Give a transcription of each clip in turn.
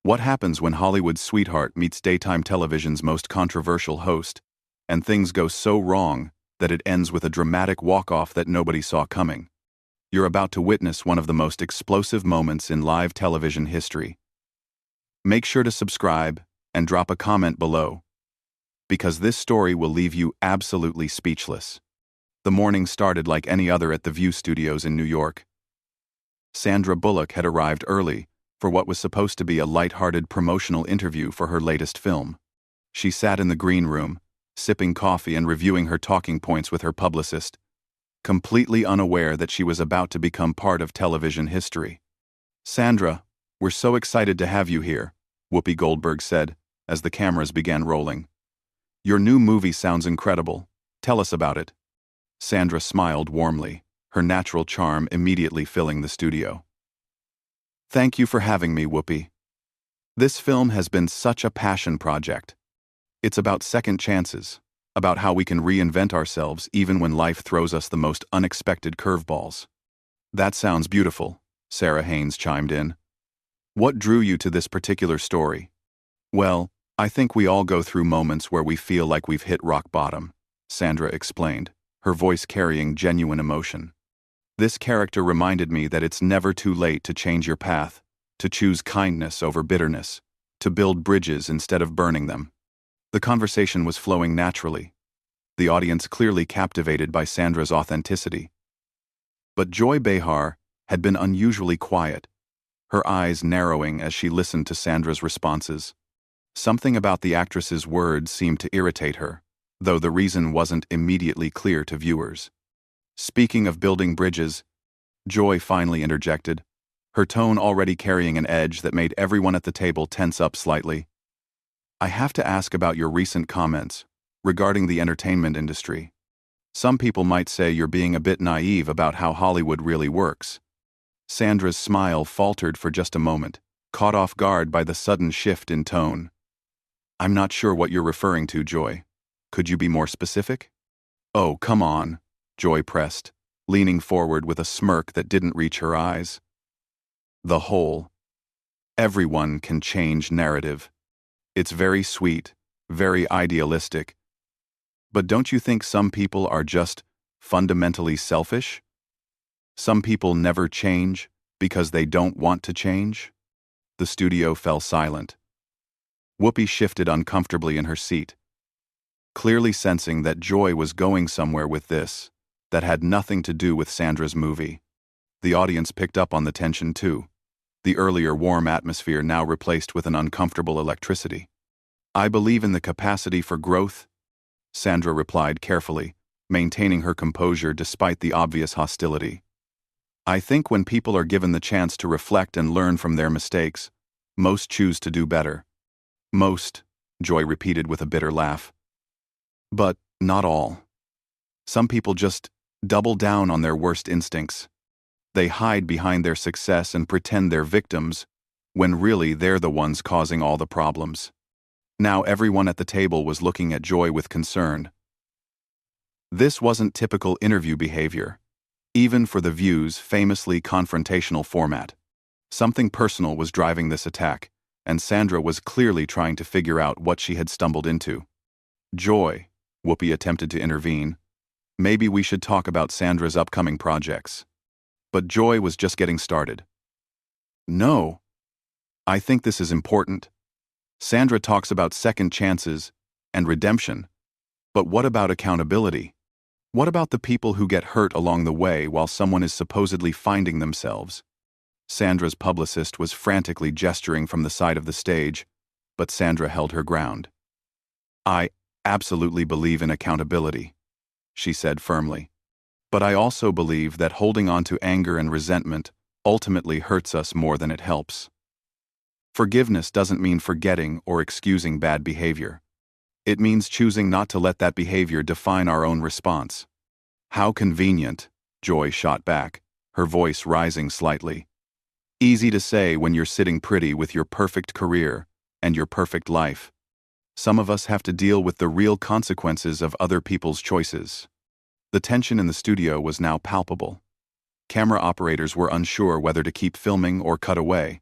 What happens when Hollywood's sweetheart meets daytime television's most controversial host, and things go so wrong that it ends with a dramatic walk-off that nobody saw coming? You're about to witness one of the most explosive moments in live television history. Make sure to subscribe and drop a comment below, because this story will leave you absolutely speechless. The morning started like any other at the View Studios in New York. Sandra Bullock had arrived early for what was supposed to be a light-hearted promotional interview for her latest film. She sat in the green room, sipping coffee and reviewing her talking points with her publicist, completely unaware that she was about to become part of television history. "Sandra, we're so excited to have you here," Whoopi Goldberg said as the cameras began rolling. "Your new movie sounds incredible. Tell us about it." Sandra smiled warmly, her natural charm immediately filling the studio. "Thank you for having me, Whoopi. This film has been such a passion project. It's about second chances, about how we can reinvent ourselves even when life throws us the most unexpected curveballs." "That sounds beautiful," Sarah Haynes chimed in. "What drew you to this particular story?" "Well, I think we all go through moments where we feel like we've hit rock bottom," Sandra explained, her voice carrying genuine emotion. "This character reminded me that it's never too late to change your path, to choose kindness over bitterness, to build bridges instead of burning them." The conversation was flowing naturally, the audience clearly captivated by Sandra's authenticity. But Joy Behar had been unusually quiet, her eyes narrowing as she listened to Sandra's responses. Something about the actress's words seemed to irritate her, though the reason wasn't immediately clear to viewers. "Speaking of building bridges," Joy finally interjected, her tone already carrying an edge that made everyone at the table tense up slightly. "I have to ask about your recent comments regarding the entertainment industry. Some people might say you're being a bit naive about how Hollywood really works." Sandra's smile faltered for just a moment, caught off guard by the sudden shift in tone. "I'm not sure what you're referring to, Joy. Could you be more specific?" "Oh, come on," Joy pressed, leaning forward with a smirk that didn't reach her eyes. "The whole everyone can change narrative. It's very sweet, very idealistic. But don't you think some people are just fundamentally selfish? Some people never change because they don't want to change?" The studio fell silent. Whoopi shifted uncomfortably in her seat, clearly sensing that Joy was going somewhere with this that had nothing to do with Sandra's movie. The audience picked up on the tension too, the earlier warm atmosphere now replaced with an uncomfortable electricity. "I believe in the capacity for growth," Sandra replied carefully, maintaining her composure despite the obvious hostility. "I think when people are given the chance to reflect and learn from their mistakes, most choose to do better." "Most," Joy repeated with a bitter laugh. "But not all. Some people just double down on their worst instincts. They hide behind their success and pretend they're victims, when really they're the ones causing all the problems." Now everyone at the table was looking at Joy with concern. This wasn't typical interview behavior, even for The View's famously confrontational format. Something personal was driving this attack, and Sandra was clearly trying to figure out what she had stumbled into. "Joy," Whoopi attempted to intervene, "maybe we should talk about Sandra's upcoming projects." But Joy was just getting started. "No. I think this is important. Sandra talks about second chances and redemption, but what about accountability? What about the people who get hurt along the way while someone is supposedly finding themselves?" Sandra's publicist was frantically gesturing from the side of the stage, but Sandra held her ground. "I absolutely believe in accountability," she said firmly. "But I also believe that holding on to anger and resentment ultimately hurts us more than it helps. Forgiveness doesn't mean forgetting or excusing bad behavior. It means choosing not to let that behavior define our own response." "How convenient," Joy shot back, her voice rising slightly. "Easy to say when you're sitting pretty with your perfect career and your perfect life. Some of us have to deal with the real consequences of other people's choices." The tension in the studio was now palpable. Camera operators were unsure whether to keep filming or cut away.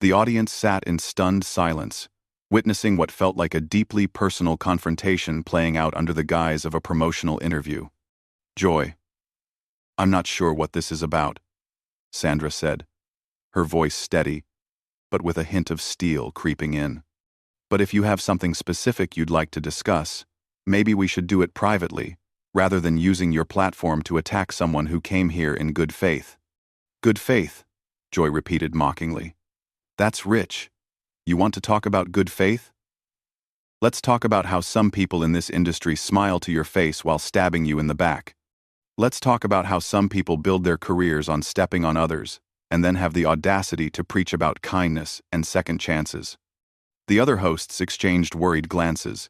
The audience sat in stunned silence, witnessing what felt like a deeply personal confrontation playing out under the guise of a promotional interview. "Joy, I'm not sure what this is about," Sandra said, her voice steady, but with a hint of steel creeping in. "But if you have something specific you'd like to discuss, maybe we should do it privately, rather than using your platform to attack someone who came here in good faith." "Good faith," Joy repeated mockingly. "That's rich. You want to talk about good faith? Let's talk about how some people in this industry smile to your face while stabbing you in the back. Let's talk about how some people build their careers on stepping on others, and then have the audacity to preach about kindness and second chances." The other hosts exchanged worried glances.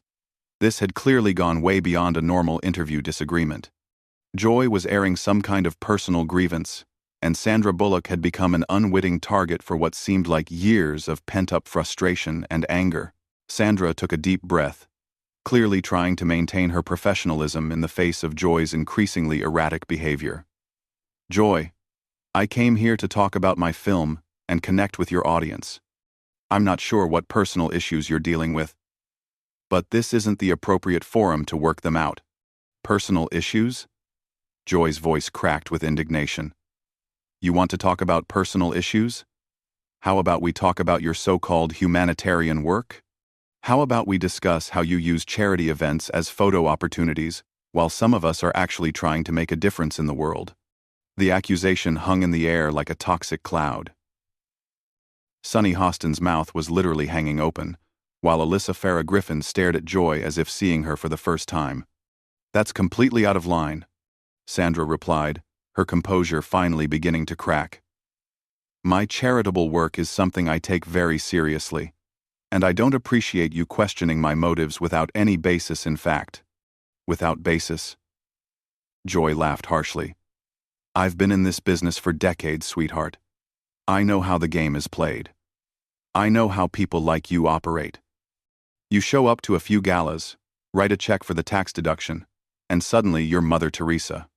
This had clearly gone way beyond a normal interview disagreement. Joy was airing some kind of personal grievance, and Sandra Bullock had become an unwitting target for what seemed like years of pent-up frustration and anger. Sandra took a deep breath, clearly trying to maintain her professionalism in the face of Joy's increasingly erratic behavior. "Joy, I came here to talk about my film and connect with your audience. I'm not sure what personal issues you're dealing with, but this isn't the appropriate forum to work them out." "Personal issues?" Joy's voice cracked with indignation. "You want to talk about personal issues? How about we talk about your so-called humanitarian work? How about we discuss how you use charity events as photo opportunities, while some of us are actually trying to make a difference in the world?" The accusation hung in the air like a toxic cloud. Sunny Hostin's mouth was literally hanging open, while Alyssa Farah Griffin stared at Joy as if seeing her for the first time. "That's completely out of line," Sandra replied, her composure finally beginning to crack. "My charitable work is something I take very seriously, and I don't appreciate you questioning my motives without any basis in fact." "Without basis?" Joy laughed harshly. "I've been in this business for decades, sweetheart. I know how the game is played. I know how people like you operate. You show up to a few galas, write a check for the tax deduction, and suddenly you're Mother Teresa.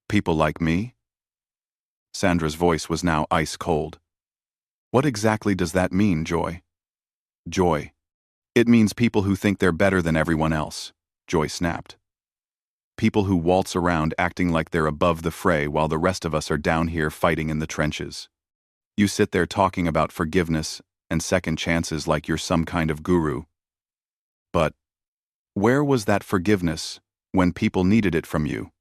People like me?" Sandra's voice was now ice cold. "What exactly does that mean, Joy?" "Joy. It means people who think they're better than everyone else," Joy snapped. "People who waltz around acting like they're above the fray while the rest of us are down here fighting in the trenches. You sit there talking about forgiveness and second chances like you're some kind of guru. But where was that forgiveness when people needed it from you?"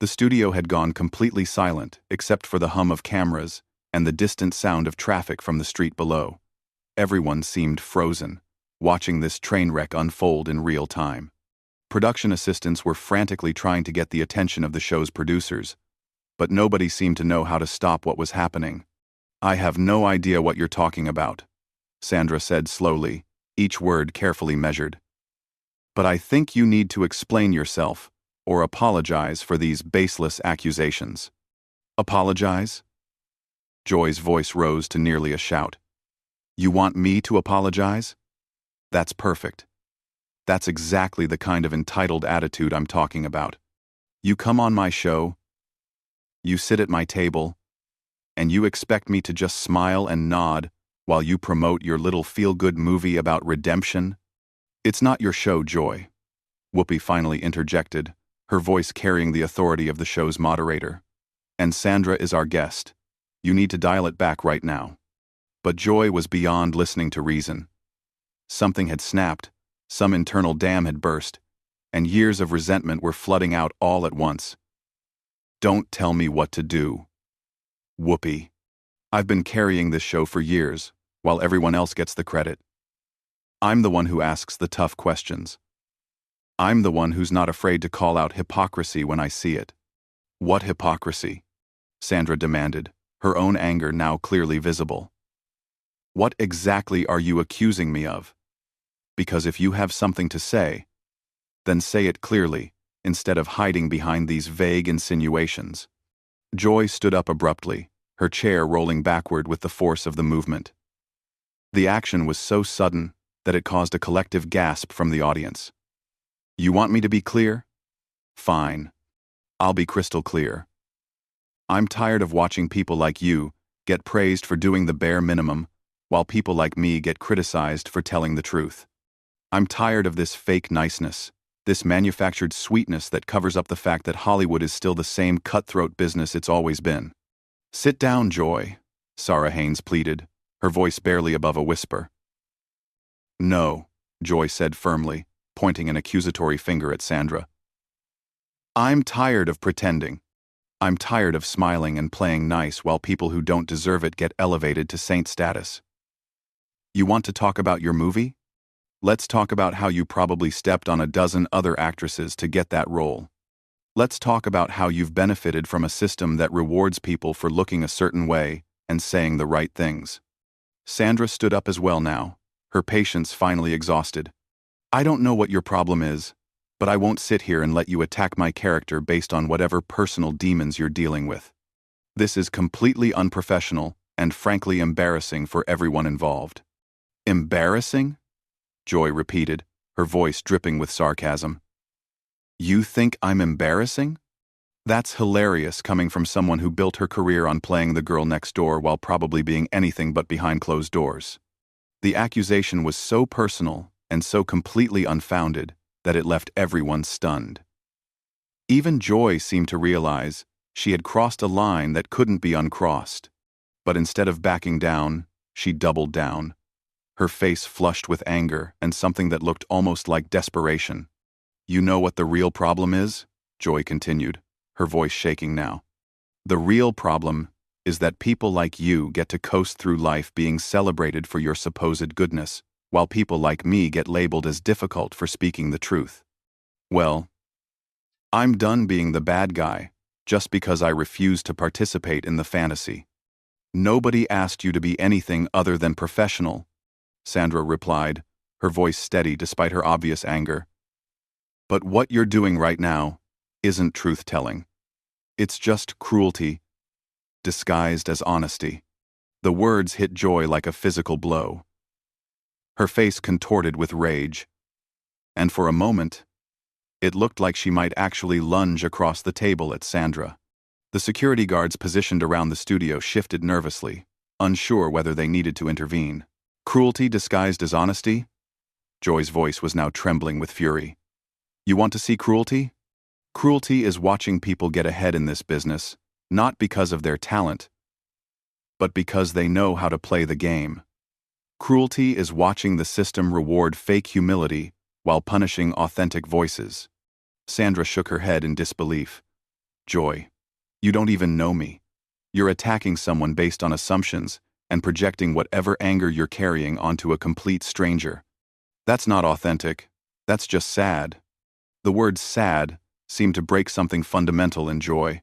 The studio had gone completely silent except for the hum of cameras and the distant sound of traffic from the street below. Everyone seemed frozen, watching this train wreck unfold in real time. Production assistants were frantically trying to get the attention of the show's producers, but nobody seemed to know how to stop what was happening. "I have no idea what you're talking about," Sandra said slowly, each word carefully measured. "But I think you need to explain yourself or apologize for these baseless accusations." "Apologize?" Joy's voice rose to nearly a shout. "You want me to apologize? That's perfect. That's exactly the kind of entitled attitude I'm talking about. You come on my show, you sit at my table, and you expect me to just smile and nod while you promote your little feel-good movie about redemption? It's not your show, Joy," Whoopi finally interjected, her voice carrying the authority of the show's moderator. "And Sandra is our guest. You need to dial it back right now." But Joy was beyond listening to reason. Something had snapped, some internal dam had burst, and years of resentment were flooding out all at once. "Don't tell me what to do. Whoopi. I've been carrying this show for years, while everyone else gets the credit. I'm the one who asks the tough questions. I'm the one who's not afraid to call out hypocrisy when I see it." "What hypocrisy?" Sandra demanded, her own anger now clearly visible. "What exactly are you accusing me of? Because if you have something to say, then say it clearly, instead of hiding behind these vague insinuations." Joy stood up abruptly, her chair rolling backward with the force of the movement. The action was so sudden that it caused a collective gasp from the audience. "You want me to be clear? Fine. I'll be crystal clear. I'm tired of watching people like you get praised for doing the bare minimum while people like me get criticized for telling the truth. I'm tired of this fake niceness, this manufactured sweetness that covers up the fact that Hollywood is still the same cutthroat business it's always been. Sit down, Joy, Sarah Haynes pleaded, her voice barely above a whisper. No, Joy said firmly, pointing an accusatory finger at Sandra. I'm tired of pretending. I'm tired of smiling and playing nice while people who don't deserve it get elevated to saint status. You want to talk about your movie? Let's talk about how you probably stepped on a dozen other actresses to get that role. Let's talk about how you've benefited from a system that rewards people for looking a certain way and saying the right things. Sandra stood up as well now, her patience finally exhausted. I don't know what your problem is, but I won't sit here and let you attack my character based on whatever personal demons you're dealing with. This is completely unprofessional and frankly embarrassing for everyone involved. Embarrassing? Joy repeated, her voice dripping with sarcasm. You think I'm embarrassing? That's hilarious coming from someone who built her career on playing the girl next door while probably being anything but behind closed doors. The accusation was so personal and so completely unfounded that it left everyone stunned. Even Joy seemed to realize she had crossed a line that couldn't be uncrossed. But instead of backing down, she doubled down, her face flushed with anger and something that looked almost like desperation. You know what the real problem is? Joy continued, her voice shaking now. The real problem is that people like you get to coast through life being celebrated for your supposed goodness, while people like me get labeled as difficult for speaking the truth. Well, I'm done being the bad guy just because I refuse to participate in the fantasy. Nobody asked you to be anything other than professional, Sandra replied, her voice steady despite her obvious anger. But what you're doing right now isn't truth-telling. It's just cruelty, disguised as honesty. The words hit Joy like a physical blow. Her face contorted with rage, and for a moment, it looked like she might actually lunge across the table at Sandra. The security guards positioned around the studio shifted nervously, unsure whether they needed to intervene. Cruelty disguised as honesty? Joy's voice was now trembling with fury. You want to see cruelty? Cruelty is watching people get ahead in this business, not because of their talent, but because they know how to play the game. Cruelty is watching the system reward fake humility while punishing authentic voices. Sandra shook her head in disbelief. Joy, you don't even know me. You're attacking someone based on assumptions and projecting whatever anger you're carrying onto a complete stranger. That's not authentic. That's just sad. The word sad seemed to break something fundamental in Joy.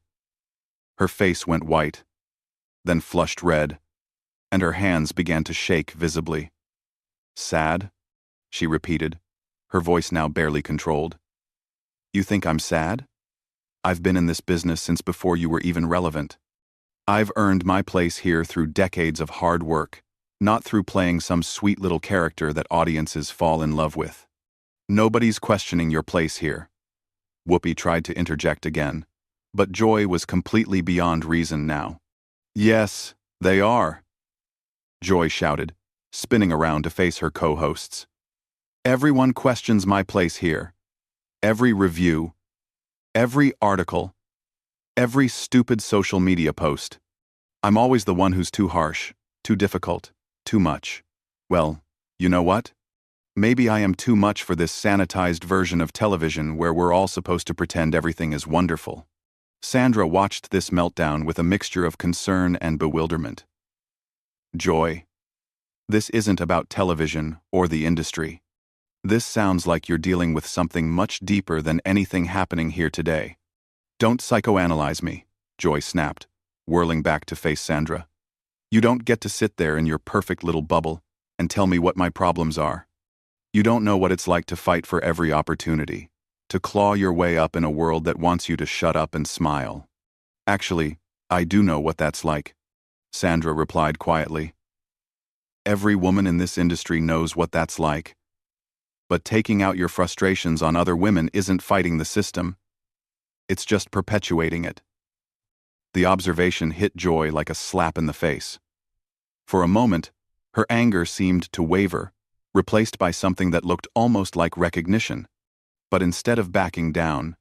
Her face went white, then flushed red, and her hands began to shake visibly. Sad? She repeated, her voice now barely controlled. You think I'm sad? I've been in this business since before you were even relevant. I've earned my place here through decades of hard work, not through playing some sweet little character that audiences fall in love with. Nobody's questioning your place here. Whoopi tried to interject again, but Joy was completely beyond reason now. Yes, they are, Joy shouted, spinning around to face her co-hosts. Everyone questions my place here. Every review, every article, every stupid social media post. I'm always the one who's too harsh, too difficult, too much. Well, you know what? Maybe I am too much for this sanitized version of television where we're all supposed to pretend everything is wonderful. Sandra watched this meltdown with a mixture of concern and bewilderment. Joy, this isn't about television or the industry. This sounds like you're dealing with something much deeper than anything happening here today. Don't psychoanalyze me, Joy snapped, whirling back to face Sandra. You don't get to sit there in your perfect little bubble and tell me what my problems are. You don't know what it's like to fight for every opportunity, to claw your way up in a world that wants you to shut up and smile. Actually, I do know what that's like, Sandra replied quietly. Every woman in this industry knows what that's like. But taking out your frustrations on other women isn't fighting the system. It's just perpetuating it. The observation hit Joy like a slap in the face. For a moment, Her anger seemed to waver, replaced by something that looked almost like recognition. But instead of backing down,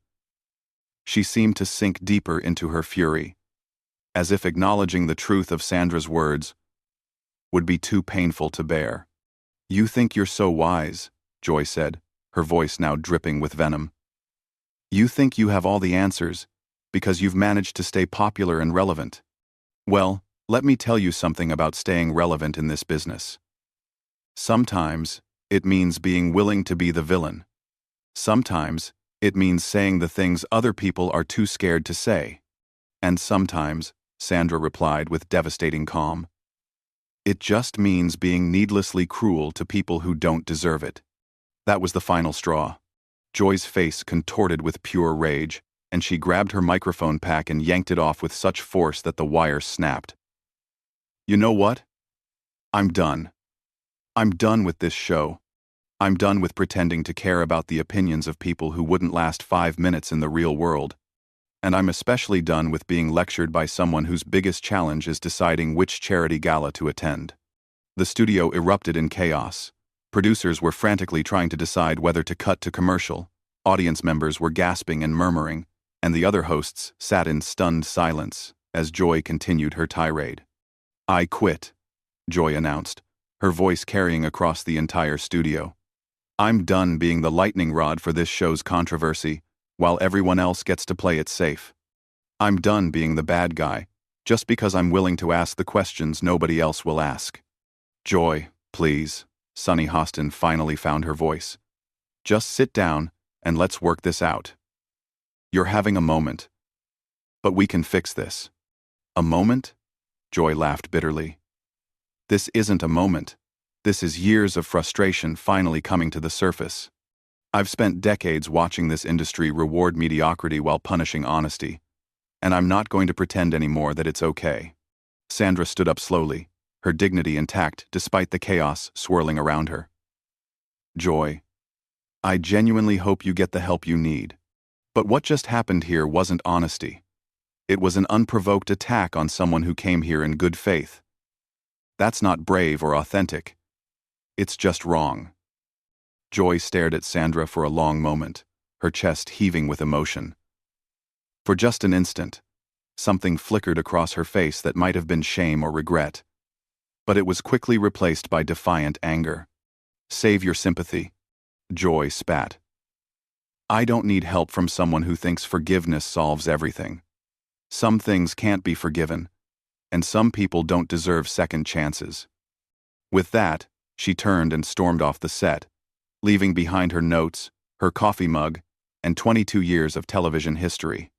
she seemed to sink deeper into her fury, as if acknowledging the truth of Sandra's words would be too painful to bear. "You think you're so wise," Joy said, her voice now dripping with venom. "You think you have all the answers because you've managed to stay popular and relevant. Well, let me tell you something about staying relevant in this business. Sometimes it means being willing to be the villain. Sometimes it means saying the things other people are too scared to say. And sometimes," Sandra replied with devastating calm, "it just means being needlessly cruel to people who don't deserve it." That was the final straw. Joy's face contorted with pure rage, and she grabbed her microphone pack and yanked it off with such force that the wire snapped. "You know what? I'm done. I'm done with this show. I'm done with pretending to care about the opinions of people who wouldn't last 5 minutes in the real world. And I'm especially done with being lectured by someone whose biggest challenge is deciding which charity gala to attend." The studio erupted in chaos. Producers were frantically trying to decide whether to cut to commercial, audience members were gasping and murmuring, and the other hosts sat in stunned silence as Joy continued her tirade. "I quit," Joy announced, her voice carrying across the entire studio. "I'm done being the lightning rod for this show's controversy, while everyone else gets to play it safe. I'm done being the bad guy, just because I'm willing to ask the questions nobody else will ask." "Joy, please," Sunny Hostin finally found her voice. "Just sit down and let's work this out. You're having a moment. But we can fix this." "A moment?" Joy laughed bitterly. "This isn't a moment. This is years of frustration finally coming to the surface. I've spent decades watching this industry reward mediocrity while punishing honesty, and I'm not going to pretend anymore that it's okay." Sandra stood up slowly, her dignity intact despite the chaos swirling around her. "Joy, I genuinely hope you get the help you need. But what just happened here wasn't honesty. It was an unprovoked attack on someone who came here in good faith. That's not brave or authentic. It's just wrong." Joy stared at Sandra for a long moment, her chest heaving with emotion. For just an instant, something flickered across her face that might have been shame or regret. But it was quickly replaced by defiant anger. "Save your sympathy," Joy spat. "I don't need help from someone who thinks forgiveness solves everything. Some things can't be forgiven, and some people don't deserve second chances." With that, she turned and stormed off the set, leaving behind her notes, her coffee mug, and 22 years of television history.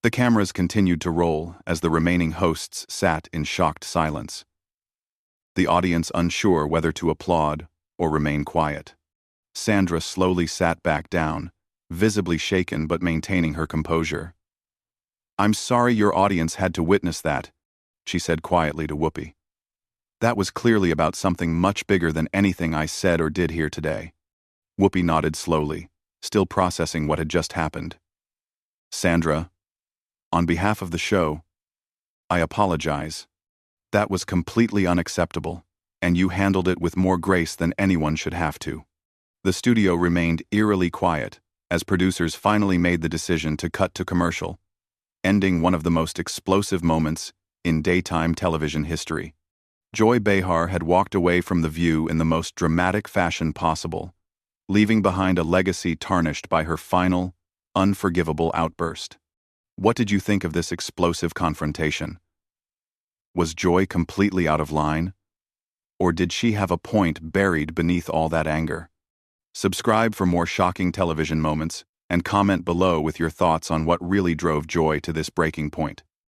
The cameras continued to roll as the remaining hosts sat in shocked silence, the audience unsure whether to applaud or remain quiet. Sandra slowly sat back down, visibly shaken but maintaining her composure. "I'm sorry your audience had to witness that," she said quietly to Whoopi. "That was clearly about something much bigger than anything I said or did here today." Whoopi nodded slowly, still processing what had just happened. "Sandra, on behalf of the show, I apologize. That was completely unacceptable, and you handled it with more grace than anyone should have to." The studio remained eerily quiet as producers finally made the decision to cut to commercial, ending one of the most explosive moments in daytime television history. Joy Behar had walked away from The View in the most dramatic fashion possible, leaving behind a legacy tarnished by her final, unforgivable outburst. What did you think of this explosive confrontation? Was Joy completely out of line? Or did she have a point buried beneath all that anger? Subscribe for more shocking television moments, and comment below with your thoughts on what really drove Joy to this breaking point.